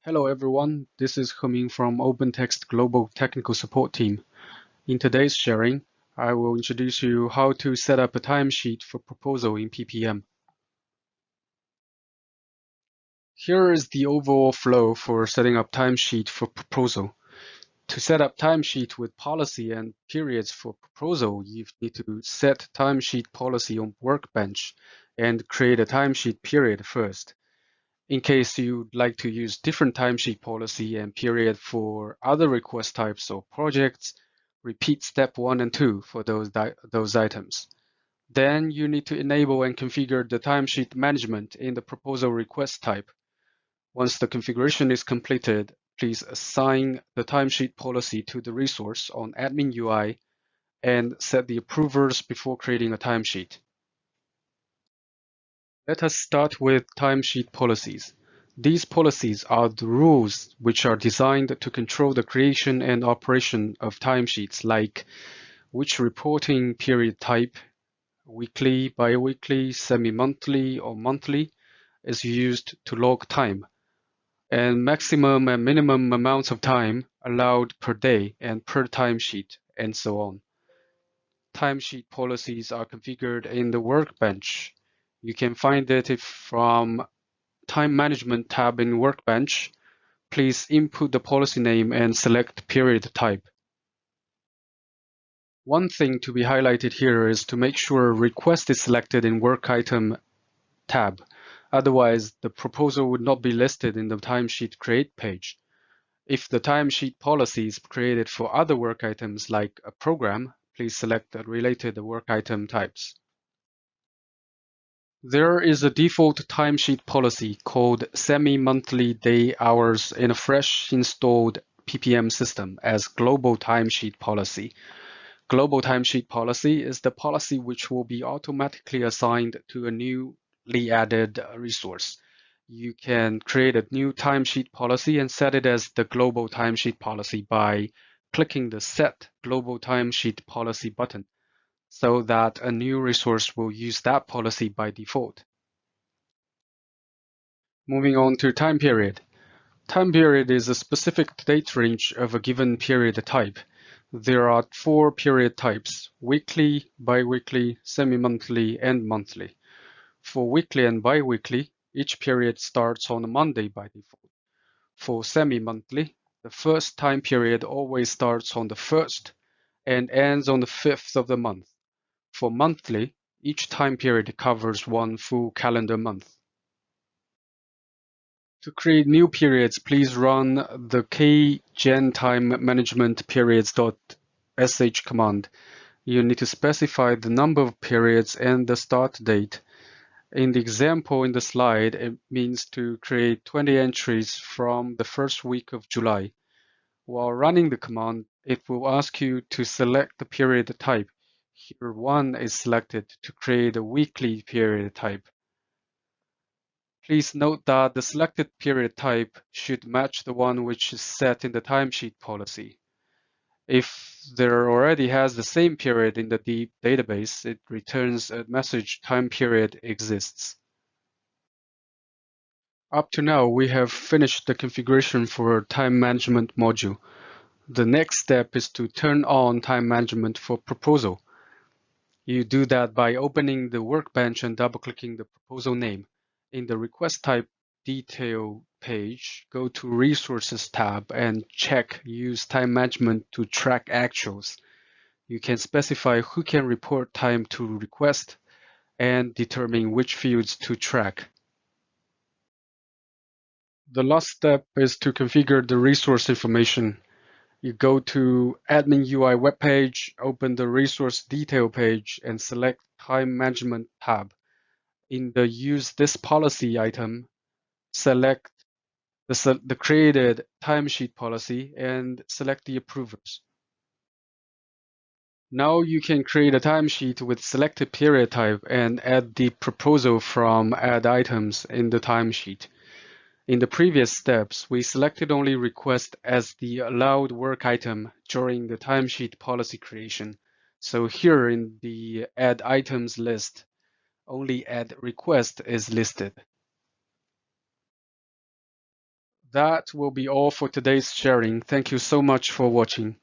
Hello everyone, this is Heming from OpenText Global Technical Support Team. In today's sharing, I will introduce you how to set up a timesheet for proposal in PPM. Here is the overall flow for setting up timesheet for proposal. To set up timesheet with policy and periods for proposal, you need to set timesheet policy on Workbench and create a timesheet period first. In case you'd like to use different timesheet policy and period for other request types or projects, repeat step 1 and 2 for those items. Then you need to enable and configure the timesheet management in the proposal request type. Once the configuration is completed, please assign the timesheet policy to the resource on Admin UI and set the approvers before creating a timesheet. Let us start with timesheet policies. These policies are the rules which are designed to control the creation and operation of timesheets, like which reporting period type, weekly, bi-weekly, semi-monthly, or monthly, is used to log time, and maximum and minimum amounts of time allowed per day and per timesheet, and so on. Timesheet policies are configured in the Workbench. You can find it from Time Management tab in Workbench. Please input the policy name and select period type. One thing to be highlighted here is to make sure request is selected in Work Item tab. Otherwise, the proposal would not be listed in the timesheet create page. If the timesheet policy is created for other work items like a program, please select the related work item types. There is a default timesheet policy called semi-monthly day hours in a fresh installed PPM system as global timesheet policy. Global timesheet policy is the policy which will be automatically assigned to a newly added resource. You can create a new timesheet policy and set it as the global timesheet policy by clicking the Set Global Timesheet Policy button, so that a new resource will use that policy by default. Moving on to time period. Time period is a specific date range of a given period type. There are 4 period types: weekly, bi-weekly, semi-monthly, and monthly. For weekly and bi-weekly, each period starts on a Monday by default. For semi-monthly, the first time period always starts on the 1st and ends on the 5th of the month. For monthly, each time period covers one full calendar month. To create new periods, please run the kgenTimeManagementPeriods.sh command. You need to specify the number of periods and the start date. In the example in the slide, it means to create 20 entries from the first week of July. While running the command, it will ask you to select the period type. Here 1 is selected to create a weekly period type. Please note that the selected period type should match the one which is set in the timesheet policy. If there already has the same period in the database, it returns a message time period exists. Up to now, we have finished the configuration for time management module. The next step is to turn on time management for proposal. You do that by opening the workbench and double-clicking the proposal name. In the request type detail page, go to Resources tab and check Use Time Management to track actuals. You can specify who can report time to request and determine which fields to track. The last step is to configure the resource information. You go to Admin UI webpage, open the Resource Detail page, and select Time Management tab. In the Use This Policy item, select the created timesheet policy and select the approvers. Now you can create a timesheet with selected period type and add the proposal from Add Items in the timesheet. In the previous steps, we selected only request as the allowed work item during the timesheet policy creation. So here in the Add Items list, only Add Request is listed. that will be all for today's sharing. Thank you so much for watching.